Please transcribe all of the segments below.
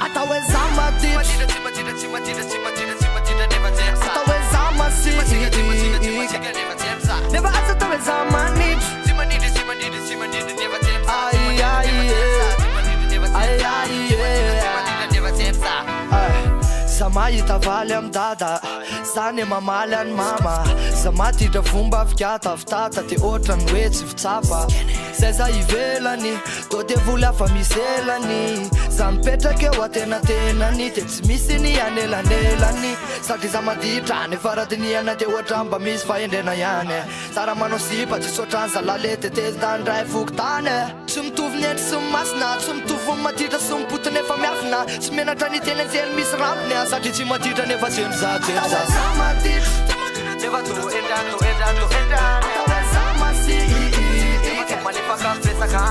ataweza maditr ataweza masi never ataweza manit Sama itavaly am dada Zany mamaly any mama Sama tidra fomba afikata aftata Ty otrany hoe tsy fitsapa Zay za ivelany To de voly afa misy elany Za mipetraka eo atenatenany De tsy misy ny anelanelany Satria za maditra Nefa radiniana de ohatra mba misy fahendrena ihany Sara manao sipa tsy sotrany zalale teteza tany ray vokotany Tsy mitovy ny endry sy masina Tsy mitovy ny maditra sy mipoty nefa miafina Tsy menatra ny teny anjely misy rampiny Satria tsy maditra nefa tsy mizaha ataweza maditra nefa to endra ataweza masi manefa kampesaka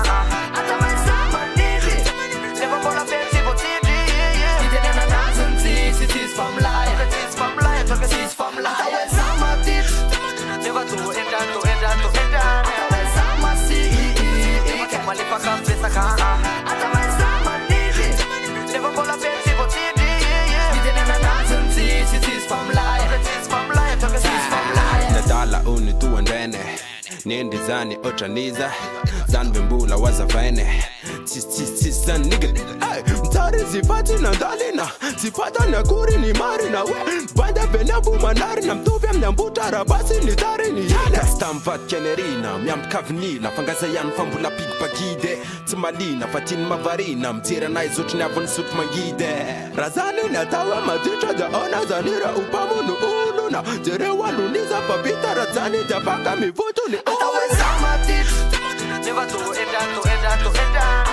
ataweza manitry nefa mbola petsy votitry Nitenena nazony tsisy familay Toka tsisy familay ataweza maditra nefa to endra ataweza masi manefa kampesaka ataweza manitry nefa mbola petsy votitry Nitenena nazony tsisy familay Toka tsisy familay Nadala uni tuandrene Nindi zani otraniza Zan bimbula wazavene Tis zan nigga Mtari zipati na dalina Zipata na kuri ni marina Banda benabu manarina Mtuvya mnyambuta rabasi ni tari ni yana Stamvat kenerina Myam kavnila Fangaza yan fambula pigpagide Tsumalina fatin mavarina Mtira na izutni avon sut mangide Razani natawa maditra da ona zanira upamunu uluna Tere waluniza papita razani Japaka mivutu ni ataweza maditra never to end